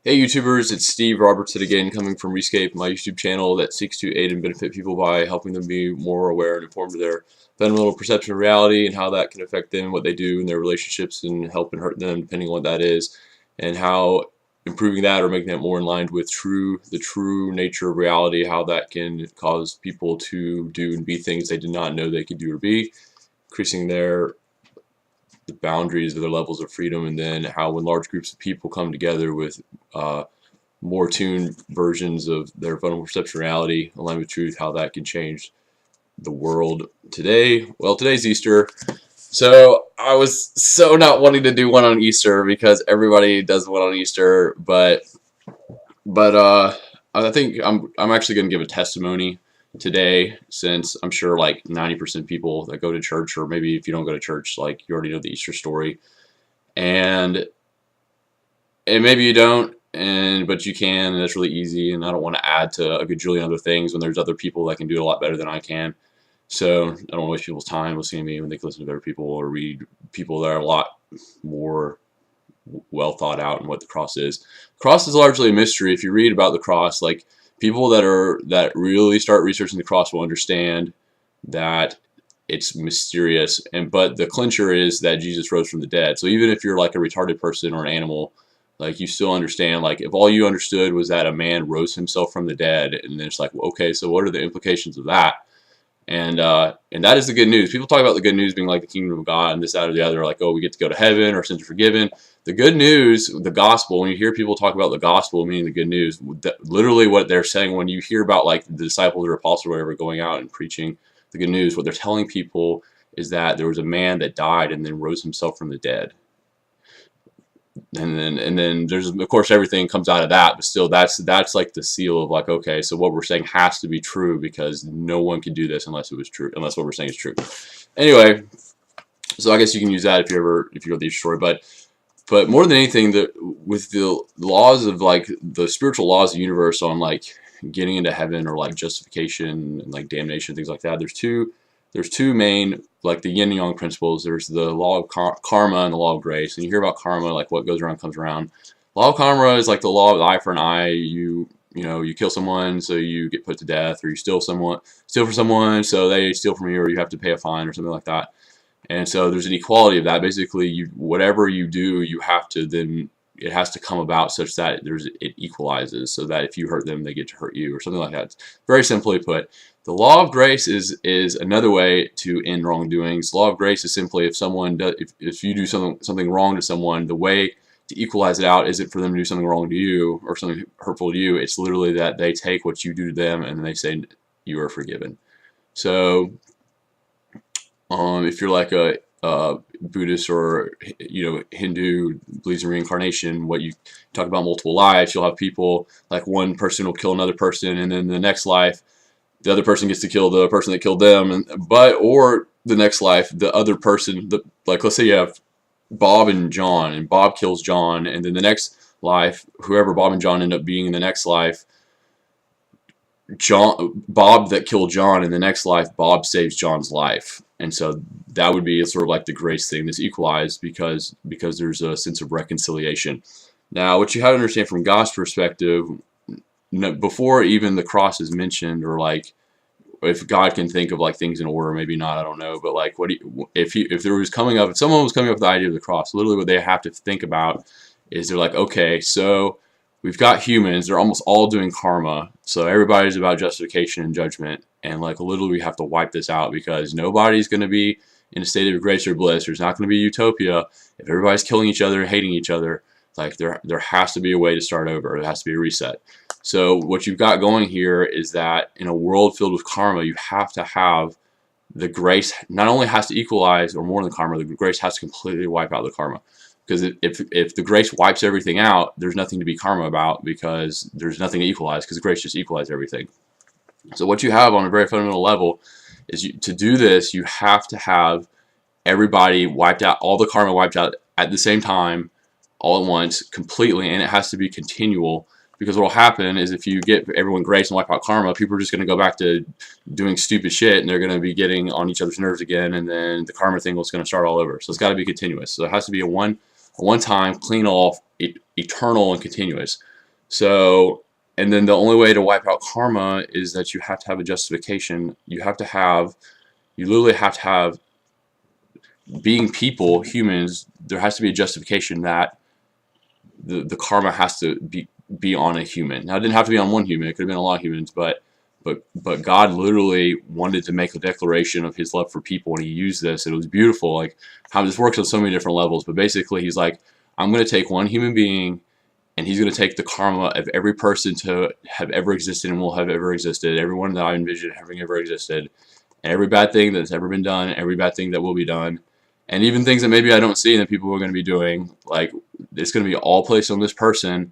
Hey YouTubers, it's Steve Robertson again, coming from Rescape, my YouTube channel that seeks to aid and benefit people by helping them be more aware and informed of their fundamental perception of reality and how that can affect them, what they do in their relationships, and help and hurt them depending on what that is, and how improving that or making that more in line with the true nature of reality, how that can cause people to do and be things they did not know they could do or be, increasing the boundaries of their levels of freedom, and then how when large groups of people come together with more tuned versions of their fundamental perception of reality, aligned with truth, how that can change the world today. Well, today's Easter, so I was so not wanting to do one on Easter because everybody does one on Easter, but I think I'm actually going to give a testimony today, since I'm sure like 90% people that go to church, or maybe if you don't go to church, like you already know the Easter story, and maybe you don't, but you can, and it's really easy, and I don't want to add to a gajillion other things when there's other people that can do it a lot better than I can. So I don't want to waste people's time listening to me when they can listen to other people or read people that are a lot more well thought out in what the cross is. The cross is largely a mystery. If you read about the cross, like people that really start researching the cross will understand that it's mysterious. But the clincher is that Jesus rose from the dead. So even if you're like a retarded person or an animal, like you still understand, like if all you understood was that a man rose himself from the dead, and then it's like, well, okay, so what are the implications of that? And that is the good news. People talk about the good news being like the kingdom of God and this, that, or the other, like, oh, we get to go to heaven, our sins are forgiven. The good news, the gospel, when you hear people talk about the gospel, meaning the good news, literally what they're saying when you hear about like the disciples or apostles or whatever going out and preaching the good news, what they're telling people is that there was a man that died and then rose himself from the dead. And then there's, of course, everything comes out of that, but still that's like the seal of like, okay, so what we're saying has to be true, because no one can do this unless it was true, unless what we're saying is true. Anyway, so I guess you can use that if you know the story, but more than anything, with the laws of like the spiritual laws of the universe on like getting into heaven or like justification and like damnation, things like that, there's two main, like the yin and yang principles. There's the law of karma and the law of grace. And you hear about karma, like what goes around comes around. Law of karma is like the law of the eye for an eye. You know, you kill someone, so you get put to death, or you steal from someone, so they steal from you, or you have to pay a fine or something like that. And so there's an equality of that. Basically, whatever you do, you have to then, it has to come about such that it equalizes, so that if you hurt them, they get to hurt you, or something like that. Very simply put, the law of grace is another way to end wrongdoings. The law of grace is simply if you do something wrong to someone, the way to equalize it out isn't for them to do something wrong to you or something hurtful to you. It's literally that they take what you do to them and they say you are forgiven. So if you're like a Buddhist or Hindu, believes in reincarnation, what you talk about multiple lives, you'll have people like one person will kill another person, and then the next life the other person gets to kill the person that killed them, or the next life the other person, like let's say you have Bob and John, and Bob kills John, and then the next life, whoever Bob and John end up being in the next life, Bob that killed John, in the next life Bob saves John's life. And so that would be sort of like the grace thing that's equalized, because there's a sense of reconciliation. Now what you have to understand from God's perspective, before even the cross is mentioned, or like if God can think of like things in order, maybe not, I don't know, but like if someone was coming up with the idea of the cross, literally what they have to think about is they're like, okay, so we've got humans, they're almost all doing karma, so everybody's about justification and judgment, and like literally we have to wipe this out, because nobody's going to be in a state of grace or bliss. There's not going to be utopia if everybody's killing each other and hating each other. Like there has to be a way to start over. There has to be a reset. So what you've got going here is that in a world filled with karma, you have to have the grace. Not only has to equalize, or more than karma, the grace has to completely wipe out the karma. Because if the grace wipes everything out, there's nothing to be karma about, because there's nothing to equalize, because grace just equalizes everything. So what you have on a very fundamental level is, to do this, you have to have everybody wiped out, all the karma wiped out at the same time, all at once, completely, and it has to be continual. Because what will happen is, if you get everyone grace and wipe out karma, people are just going to go back to doing stupid shit, and they're going to be getting on each other's nerves again, and then the karma thing was going to start all over. So it's got to be continuous. So it has to be a one-time, clean off, eternal and continuous. So, and then the only way to wipe out karma is that you have to have a justification. You literally have to have, being people, humans, there has to be a justification that the karma has to be on a human. Now, it didn't have to be on one human. It could have been a lot of humans, but God literally wanted to make a declaration of His love for people, and He used this. And it was beautiful, like how this works on so many different levels. But basically, He's like, I'm going to take one human being, and He's going to take the karma of every person to have ever existed and will have ever existed, everyone that I envisioned having ever existed, and every bad thing that's ever been done, every bad thing that will be done, and even things that maybe I don't see and that people are going to be doing. Like, it's going to be all placed on this person,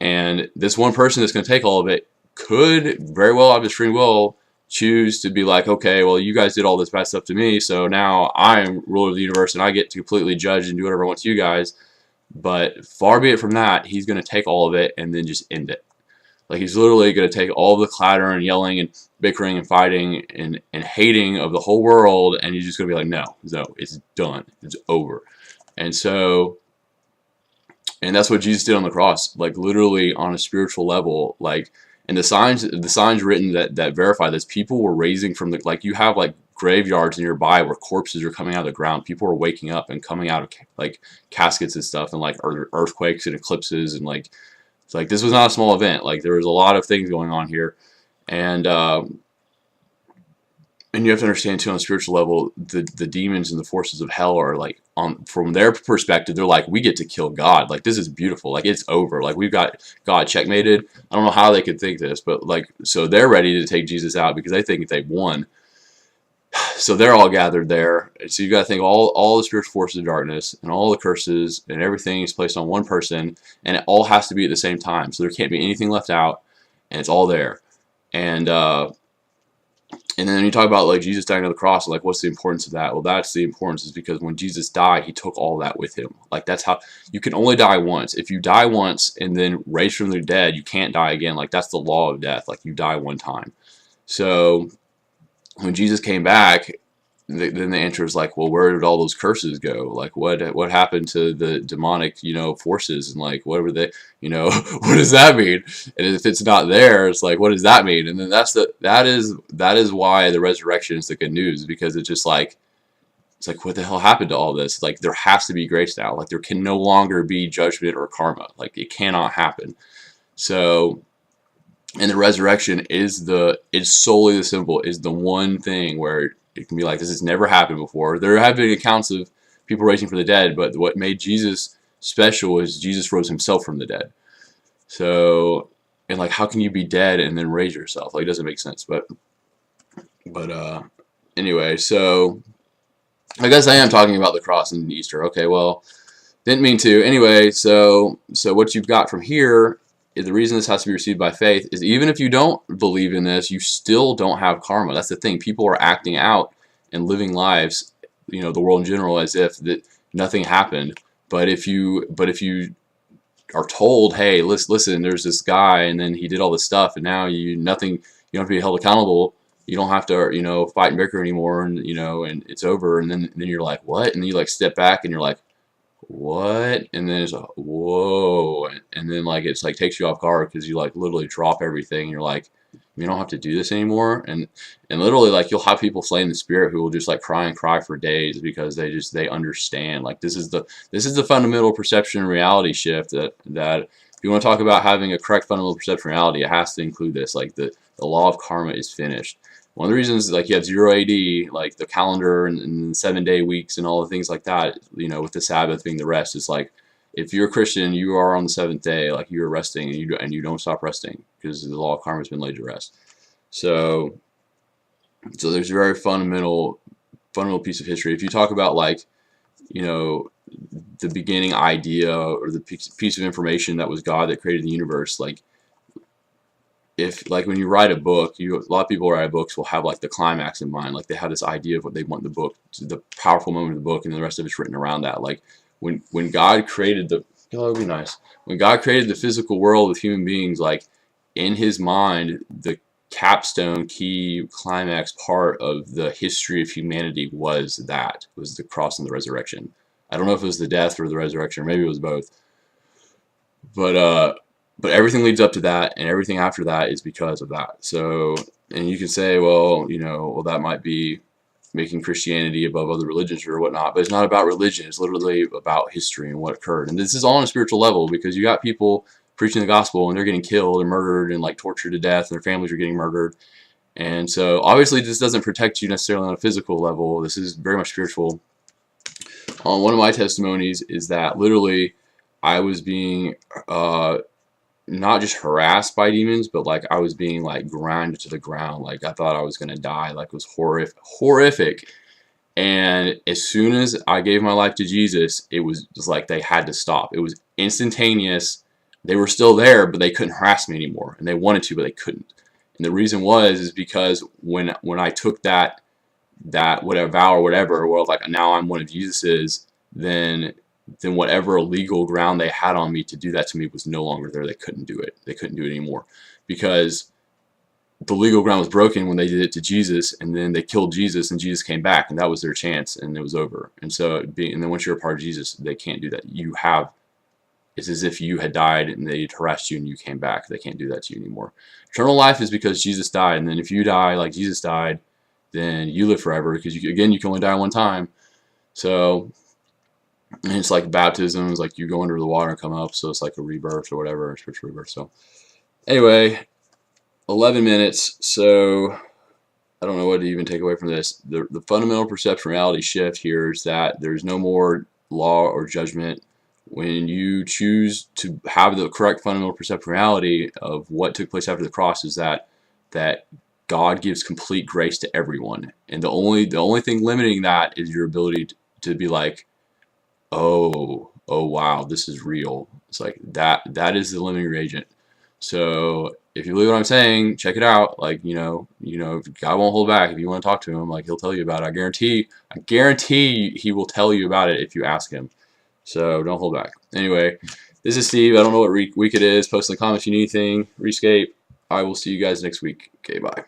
and this one person that's going to take all of it could very well, out of his free will, choose to be like, okay, well, you guys did all this bad stuff to me, so now I'm ruler of the universe and I get to completely judge and do whatever I want to you guys. But far be it from that, He's going to take all of it and then just end it. Like, He's literally going to take all the clatter and yelling and bickering and fighting and hating of the whole world, and He's just going to be like, no, it's done. It's over. And so, and that's what Jesus did on the cross, like literally on a spiritual level. Like, and the signs written that verify this, people were raising from the, like, you have like graveyards nearby where corpses are coming out of the ground. People are waking up and coming out of like caskets and stuff, and like earthquakes and eclipses, and like, it's like, this was not a small event. Like, there was a lot of things going on here. And you have to understand too, on a spiritual level, the demons and the forces of hell are like, from their perspective, they're like, we get to kill God. Like, this is beautiful. Like, it's over. Like, we've got God checkmated. I don't know how they could think this, but like, so they're ready to take Jesus out because they think they've won. So they're all gathered there. So you got to think all the spiritual forces of darkness and all the curses and everything is placed on one person, and it all has to be at the same time. So there can't be anything left out, and it's all there. And then you talk about like Jesus dying on the cross, like, what's the importance of that? Well, that's the importance, is because when Jesus died, He took all that with Him. Like, that's how you can only die once. If you die once and then raise from the dead, you can't die again. Like, that's the law of death. Like, you die one time. So when Jesus came back, then the answer is like, well, where did all those curses go? Like, what happened to the demonic, forces, and like, what were they, what does that mean? And if it's not there, it's like, what does that mean? And then that is why the resurrection is the good news, because it's just like, it's like, what the hell happened to all this? Like, there has to be grace now. Like, there can no longer be judgment or karma. Like, it cannot happen. So, and the resurrection is solely the symbol, is the one thing where it can be like, this has never happened before. There have been accounts of people raising from the dead, but what made Jesus special is Jesus rose Himself from the dead. So, and like, how can you be dead and then raise yourself? Like, it doesn't make sense. But anyway, so I guess I am talking about the cross and Easter. Okay, well, didn't mean to. Anyway, so what you've got from here, the reason this has to be received by faith is, even if you don't believe in this, you still don't have karma. That's the thing. People are acting out and living lives, the world in general, as if that nothing happened. But if you are told, hey, listen, there's this guy, and then he did all this stuff, and now you don't have to be held accountable. You don't have to, fight and bicker anymore, and and it's over. And then you're like, what? And then you like step back, and you're like, what? And then it's like, whoa, and then like, it's like takes you off guard, because you like literally drop everything, and you're like, you don't have to do this anymore. And literally, like, you'll have people slain in the spirit who will just like cry and cry for days, because they understand, like, this is the fundamental perception and reality shift that if you want to talk about having a correct fundamental perception of reality, it has to include this. Like, the law of karma is finished. One of the reasons, like, you have 0 AD, like the calendar and 7-day weeks and all the things like that, with the Sabbath being the rest, is like, if you're a Christian, you are on the 7th day, like, you're resting, and you don't stop resting, because the law of karma has been laid to rest. So there's a very fundamental piece of history. If you talk about, like, the beginning idea, or the piece of information that was God that created the universe, like, if, like, when you write a book, a lot of people who write books will have like the climax in mind. Like, they have this idea of what they want in the book, the powerful moment of the book, and the rest of it's written around that. Like, when God created that would be nice. When God created the physical world with human beings, like, in His mind, the capstone, key, climax part of the history of humanity was the cross and the resurrection. I don't know if it was the death or the resurrection, or maybe it was both. But but everything leads up to that, and everything after that is because of that. So, and you can say, well, well, that might be making Christianity above other religions or whatnot, but it's not about religion. It's literally about history and what occurred. And this is all on a spiritual level, because you got people preaching the gospel and they're getting killed and murdered and like tortured to death, and their families are getting murdered. And so obviously this doesn't protect you necessarily on a physical level. This is very much spiritual. One of my testimonies is that literally I was being not just harassed by demons, but like I was being like grounded to the ground. Like I thought I was gonna die. Like it was horrific. And as soon as I gave my life to Jesus, it was just like they had to stop. It was instantaneous. They were still there, but they couldn't harass me anymore. And they wanted to, but they couldn't. And the reason is because when I took that whatever vow or whatever, well, like now I'm one of Jesus's, then whatever legal ground they had on me to do that to me was no longer there. They couldn't do it. They couldn't do it anymore, because the legal ground was broken when they did it to Jesus, and then they killed Jesus, and Jesus came back, and that was their chance, and it was over. And so, and then once you're a part of Jesus, they can't do that. It's as if you had died and they harassed you and you came back. They can't do that to you anymore. Eternal life is because Jesus died, and then if you die like Jesus died, then you live forever, because you can only die one time. So, and it's like baptism. It's like you go under the water and come up, so it's like a rebirth or whatever, a spiritual rebirth. So anyway, 11 minutes. So I don't know what to even take away from this. The fundamental perception reality shift here is that there's no more law or judgment. When you choose to have the correct fundamental perception reality of what took place after the cross, is that God gives complete grace to everyone, and the only thing limiting that is your ability to be like, oh wow, this is real. It's like that is the limiting agent. So if you believe what I'm saying, check it out. Like, if God won't hold back. If you want to talk to him, like, he'll tell you about it. I guarantee he will tell you about it if you ask him. So don't hold back. Anyway, this is Steve. I don't know what week it is. Post in the comments if you need anything. Rescape. I will see you guys next week. Okay, bye.